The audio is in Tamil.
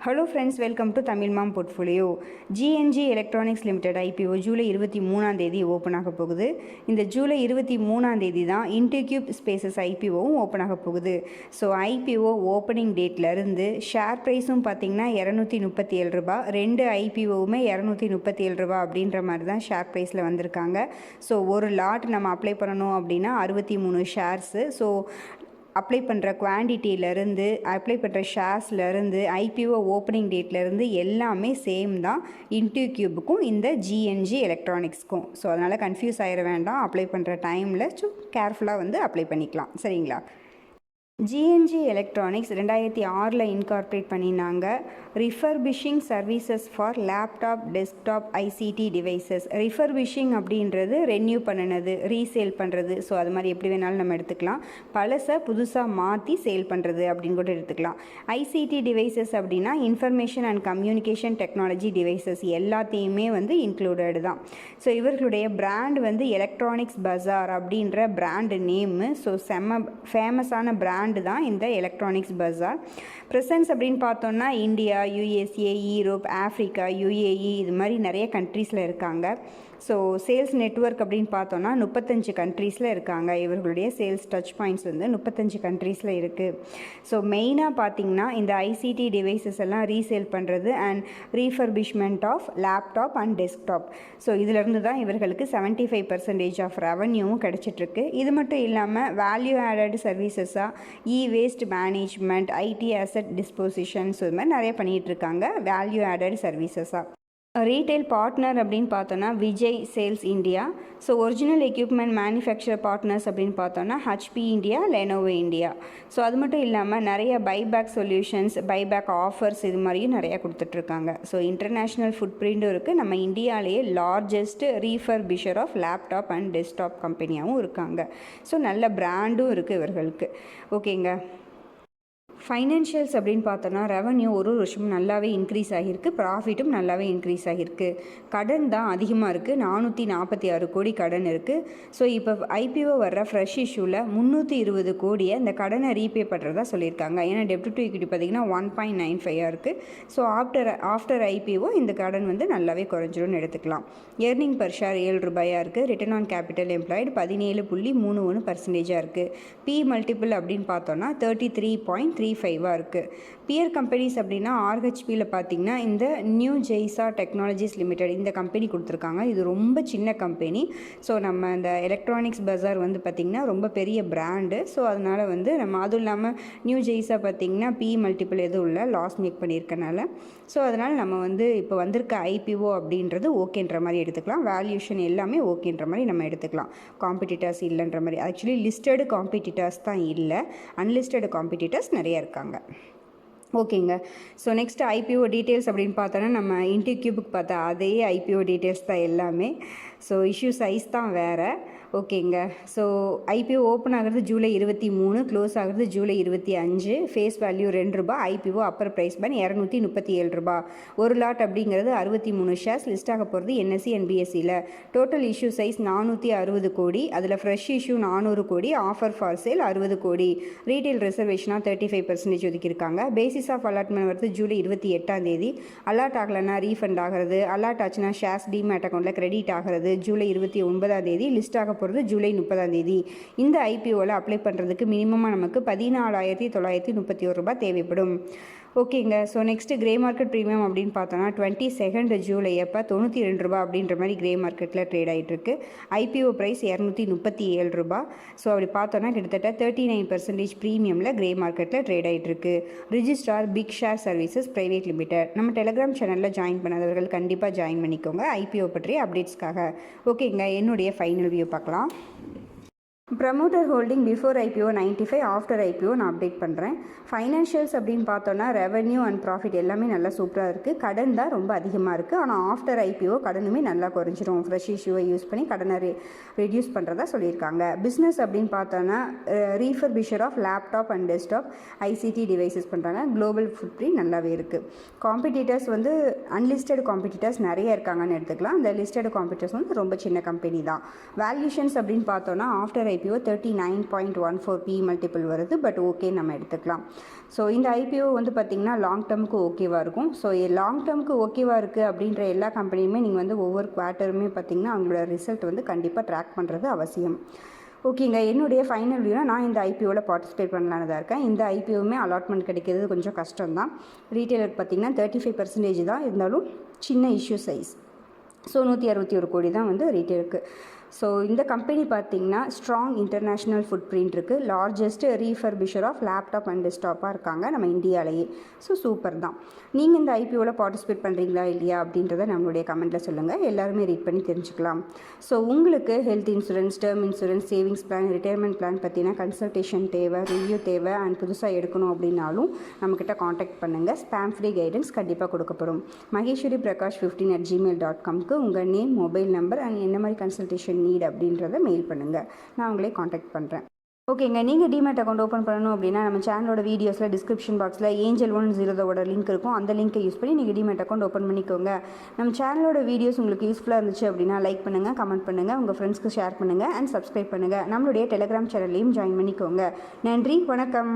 Hello friends, welcome to Tamil mom portfolio. GNG electronics limited IPO July 23 open ஆக போகுது. இந்த ஜூலை 23 தான் இன்டிக்யூப் ஸ்பேசஸ் ஐபிஓவும் ஓப்பன் ஆக போகுது. ஸோ ஐபிஓ ஓப்பனிங் டேட்லேருந்து ஷேர் ப்ரைஸும் பார்த்திங்கன்னா ரூ. 237, ரெண்டு ஐபிஓவுமே ரூ. 237 அப்படின்ற மாதிரி தான் ஷேர் ப்ரைஸில் வந்திருக்காங்க. ஸோ ஒரு லாட் நம்ம அப்ளை பண்ணணும் அப்படின்னா 63 ஷேர்ஸு. ஸோ அப்ளை பண்ணுற குவான்டிட்டியிலேருந்து அப்ளை பண்ணுற ஷேர்ஸ்லேருந்து ஐபிஓ ஓப்பனிங் டேட்லேருந்து எல்லாமே சேம் தான் இன்டிக்யூபுக்கும் இந்த ஜிஎன்ஜி எலக்ட்ரானிக்ஸ்க்கும். ஸோ அதனால் கன்ஃபியூஸ் ஆகிட வேண்டாம். அப்ளை பண்ணுற டைமில் கேர்ஃபுல்லாக அப்ளை பண்ணிக்கலாம். சரிங்களா? ஜிஎன்ஜி எலக்ட்ரானிக்ஸ் 2006 இன்கார்பரேட் பண்ணினாங்க. Refurbishing services for laptop, desktop, ICT devices. Refurbishing அப்படின்றது ரெனியூ பண்ணினது, ரீசேல் பண்ணுறது. ஸோ அது மாதிரி எப்படி வேணாலும் நம்ம எடுத்துக்கலாம். பழசை புதுசாக மாற்றி சேல் பண்ணுறது அப்படின்னு கூட எடுத்துக்கலாம். ஐசிடி டிவைசஸ் அப்படின்னா information and communication technology devices எல்லாத்தையுமே இன்க்ளூடட் தான். ஸோ இவர்களுடைய பிராண்ட் எலக்ட்ரானிக்ஸ் பஜார் அப்படின்ற பிராண்டு நேமு. ஸோ செம்ம ஃபேமஸான பிராண்ட் தான் இந்த எலக்ட்ரானிக்ஸ் பஜார். ப்ரெசன்ஸ் அப்படின்னு பார்த்தோன்னா India, USA, Europe, Africa, UAE இது மாதிரி நிறைய கண்ட்ரீஸில் இருக்காங்க. ஸோ சேல்ஸ் நெட்வொர்க் அப்படின்னு பார்த்தோன்னா 35 கண்ட்ரீஸில் இருக்காங்க. இவர்களுடைய சேல்ஸ் டச் பாயிண்ட்ஸ் 35 கண்ட்ரீஸில் இருக்குது. ஸோ மெயினாக பார்த்திங்கன்னா இந்த ஐசிடி டிவைசஸ் எல்லாம் ரீசேல் பண்ணுறது and refurbishment of laptop and desktop. So இதிலிருந்து தான் இவர்களுக்கு 75% ஆஃப் ரெவன்யூவும் கிடச்சிட்ருக்கு. இது மட்டும் இல்லாமல் வேல்யூ ஆடட் சர்வீசஸாக waste management, IT asset dispositions இது மாதிரி நிறைய பண்ணிகிட்ருக்காங்க வேல்யூ ஆடட் சர்வீசஸாக. ரீட்டைல் பார்ட்னர் அப்படின்னு பார்த்தோன்னா Vijay Sales India. So original equipment manufacture partners அப்படின்னு பார்த்தோன்னா HP India, Lenovo India. So அது மட்டும் இல்லாமல் நிறைய பைபேக் சொல்யூஷன்ஸ், பைபேக் ஆஃபர்ஸ் இது மாதிரியும் நிறையா கொடுத்துட்ருக்காங்க. ஸோ இன்டர்நேஷ்னல் ஃபுட் பிரிண்ட்டும் இருக்குது. நம்ம இந்தியாவிலேயே largest refurbisher of laptop and desktop கம்பெனியாகவும் இருக்காங்க. ஸோ நல்ல பிராண்டும் இருக்குது இவர்களுக்கு. ஓகேங்க. ஃபைனான்ஷியல்ஸ் அப்படின்னு பார்த்தோன்னா ரெவன்யூ ஒரு வருஷமும் நல்லாவே இன்க்ரீஸ் ஆகியிருக்கு. ப்ராஃபிட்டும் நல்லாவே இன்க்ரீஸ் ஆகியிருக்கு. கடன் தான் அதிகமாக இருக்குது. 446 கோடி கடன் இருக்குது. ஸோ இப்போ ஐபிஓ வர்ற ஃப்ரெஷ் இஷ்யூவில் 320 கோடியை இந்த கடனை ரீபே பண்ணுறதா சொல்லியிருக்காங்க. ஏன்னா டெப்ட் டு ஈக்விட்டி பார்த்திங்கன்னா 1.95 இருக்குது. ஸோ ஆஃப்டர் ஐபிஓ இந்த கடன் நல்லாவே குறைஞ்சிரும்னு எடுத்துக்கலாம். எர்னிங் பர் ஷேர் ரூ. 7 இருக்குது. ரிட்டர்ன் ஆன் கேபிட்டல் எம்ப்ளாய்டு 17.31% இருக்குது. பி மல்டிபிள் அப்படின்னு பார்த்தோன்னா 33.35 இருக்குது. பியர் கம்பெனிஸ் அப்படின்னா ஆர்ஹெச்பியில் பார்த்திங்கன்னா இந்த நியூ ஜெய்சா டெக்னாலஜிஸ் லிமிடெட் இந்த கம்பெனி கொடுத்துருக்காங்க. இது ரொம்ப சின்ன கம்பெனி. ஸோ நம்ம இந்த எலக்ட்ரானிக்ஸ் பஜார் பார்த்திங்கன்னா ரொம்ப பெரிய பிராண்டு. ஸோ அதனால் நம்ம அதுவும் இல்லாமல் நியூ ஜெய்சா பார்த்திங்கன்னா பி மல்டிபிள் எதுவும் இல்லை, லாஸ் மேக் பண்ணியிருக்கனால. ஸோ அதனால் நம்ம இப்போ வந்திருக்க ஐபிஓ அப்படின்றது ஓகேன்ற மாதிரி எடுத்துக்கலாம். வேல்யூஷன் எல்லாமே ஓகேன்ற மாதிரி நம்ம எடுத்துக்கலாம். காம்படிட்டர்ஸ் இல்லைன்ற மாதிரி. ஆக்சுவலி லிஸ்டடு காம்படிட்டர்ஸ் தான் இல்லை, அன்லிஸ்டடு காம்படிட்டர்ஸ் நிறைய இருக்காங்க. ஓகேங்க. ஸோ நெக்ஸ்ட் ஐபிஓ டீட்டெயில்ஸ் அப்படின்னு பார்த்தோன்னா நம்ம இன்டிக்யூபுக்கு பார்த்தா அதே ஐபிஓ டீட்டெயில்ஸ் தான் எல்லாமே. ஸோ இஷ்யூ சைஸ் தான் வேறு. ஓகேங்க. ஸோ ஐபிஓ ஓப்பன் ஆகிறது ஜூலை 23, க்ளோஸ் ஆகிறது ஜூலை 25. ஃபேஸ் வேல்யூ ரூ. 2. ஐபிஓ அப்பர் ப்ரைஸ் பேன் ரூ. 237. ஒரு லாட் அப்படிங்கிறது 63 ஷேர்ஸ். லிஸ்ட் ஆக போகிறது என்எஸ்சி அண்ட் பிஎஸ்சியில். Total issue size 460 crore. அதில் ஃப்ரெஷ் இஷ்யூ 400 கோடி. ஆஃபர் ஃபார் சேல் 60 கோடி. ரீட்டைல் ரிசர்வேஷனாக 35% ஒதுக்கியிருக்காங்க. பேசிஸ் ஆஃப் அலாட்மெண்ட் வருது ஜூலை 28. அலாட் ஆகலைன்னா ரீஃபண்ட் ஆகிறது. அலாட் ஆச்சுன்னா ஷேர்ஸ் டிமேட் அக்கௌண்ட்டில் கிரெடிட் ஆகிறது ஜூலை 29. லிஸ்ட் ஆக போகிறது ஜூலை 30. இந்த ஐபிஓவில் அப்ளை பண்ணுறதுக்கு மினிமமாக நமக்கு 14,931 ரூபாய் தேவைப்படும். ஓகேங்க. So next grey market premium அப்படின்னு பார்த்தோன்னா 22 ஜூலை அப்போ 92 ரூபா அப்படின்ற மாதிரி கிரே மார்க்கெட்டில் ட்ரேட் ஆகிட்டுருக்கு. ஐபிஓ ப்ரைஸ் 237 ரூபா. ஸோ அப்படி பார்த்தோன்னா கிட்டத்தட்ட 39% ப்ரீமியமில் கிரே மார்க்கெட்டில் ட்ரேட் ஆகிட்டுருக்கு. Registrar Bigshare services private limited. நம்ம டெலிகிராம் சேனலில் ஜாயின் பண்ணாதவர்கள் கண்டிப்பாக ஜாயின் பண்ணிக்கோங்க ஐபிஓ பற்றிய அப்டேட்ஸ்க்காக. ஓகேங்க. என்னுடைய ஃபைனல் வியூ பார்க்கலாம். Promoter holding before IPO 95, after IPO நான் அப்டேட் பண்ணுறேன். ஃபைனான்ஷியல்ஸ் அப்படின்னு பார்த்தோன்னா ரெவன்யூ அண்ட் ப்ராஃபிட் எல்லாமே நல்லா சூப்பராக இருக்குது. கடன் தான் ரொம்ப அதிகமாக இருக்குது. ஆனால் ஆஃப்டர் ஐபிஓ கடனுமே நல்லா குறைஞ்சிரும். ஃப்ரெஷ் இஷ்யூவை யூஸ் பண்ணி கடனை ரெடியூஸ் பண்ணுறதா சொல்லியிருக்காங்க. பிஸ்னஸ் அப்படின்னு பார்த்தோன்னா refurbisher of laptop and desktop ICT devices பண்ணுறாங்க. குளோபல் ஃபுட் பிரிண்ட் நல்லாவே இருக்குது. காம்படிட்டர்ஸ் அன்லிஸ்டட் காம்படிட்டர்ஸ் நிறைய இருக்காங்கன்னு எடுத்துக்கலாம். அந்த லிஸ்டட் காம்படிட்டர்ஸ் ரொம்ப சின்ன கம்பெனி தான். வேல்யூஷன்ஸ் அப்படின்னு பார்த்தோன்னா after IPO IPO 39.14 PE multiple வருது. பட் ஓகே நம்ம எடுத்துக்கலாம். ஸோ இந்த ஐபிஓ வந்து பார்த்திங்கன்னா லாங் டேர்முக்கு ஓகேவாக இருக்கும். ஸோ லாங் டேர்முக்கு ஓகேவாக இருக்குது அப்படின்ற எல்லா கம்பெனியுமே நீங்கள் வந்து ஒவ்வொரு குவார்ட்டருமே பார்த்திங்கன்னா அவங்களோட ரிசல்ட் வந்து கண்டிப்பாக ட்ராக் பண்ணுறது அவசியம். ஓகேங்க, என்னுடைய ஃபைனல் வியூனா நான் இந்த ஐபிஓவில் பார்ட்டிசிபேட் பண்ணலான்னு தான் இருக்கேன். இந்த ஐபிஓவுமே அலாட்மெண்ட் கிடைக்கிறது கொஞ்சம் கஷ்டம் தான். ரீட்டெயிலுக்கு பார்த்திங்கன்னா 35% தான் இருந்தாலும் சின்ன இஷ்யூ சைஸ். ஸோ 161 கோடி தான் வந்து ரீட்டெயிலுக்கு. ஸோ இந்த கம்பெனி பார்த்திங்கன்னா ஸ்ட்ராங் இன்டர்நேஷ்னல் ஃபுட் பிரிண்ட் இருக்குது. Largest refurbisher of laptop and டெஸ்க்டாப்பாக இருக்காங்க நம்ம இந்தியாவிலேயே. ஸோ சூப்பர் தான். நீங்கள் இந்த ஐபிஓவில் பார்ட்டிசிபேட் பண்ணுறீங்களா இல்லையா அப்படின்றத நம்மளுடைய கமெண்ட்டில் சொல்லுங்கள். எல்லாருமே ரீட் பண்ணி தெரிஞ்சுக்கலாம். ஸோ உங்களுக்கு health insurance, term insurance, savings plan, retirement plan பற்றினா கன்சல்டேஷன் தேவை, ரிவ்யூ தேவை அண்ட் புதுசாக எடுக்கணும் அப்படின்னாலும் நம்மக்கிட்ட காண்டாக்ட் பண்ணுங்கள். ஸ்பேம் ஃப்ரீ கைடன்ஸ் கண்டிப்பாக கொடுக்கப்படும். maheshwariprakash15@gmail.comக்கு உங்கள் நேம், மொபைல் நம்பர் அண்ட் என்ன மாதிரி கன்சல்டேஷன் நீட் அப்படின்றத மெயில் பண்ணுங்கள். நான் உங்களே காண்டாக்ட் பண்ணுறேன். ஓகேங்க, நீங்கள் டிமேட் அக்கௌண்ட் ஓப்பன் பண்ணணும் அப்படின்னா நம்ம சேனலோட வீடியோஸில் டிஸ்கிரிப்ஷன் பாக்ஸில் ஏஞ்சல் 100 லிங்க் இருக்கும். அந்த லிங்க்கை யூஸ் பண்ணி நீங்கள் டிமேட் அக்கௌண்ட் ஓப்பன் பண்ணிக்கோங்க. நம்ம சேனலோட வீடியோஸ் உங்களுக்கு யூஸ்ஃபுல்லாக இருந்துச்சு அப்படின்னா லைக் பண்ணுங்கள், கமெண்ட் பண்ணுங்கள், உங்கள் ஃப்ரெண்ட்ஸ்க்கு ஷேர் பண்ணுங்கள் அண்ட் சப்ஸ்கிரைப் பண்ணுங்கள். நம்மளுடைய டெலிகிராம் சேனல்லையும் ஜாயின் பண்ணிக்கோங்க. நன்றி, வணக்கம்.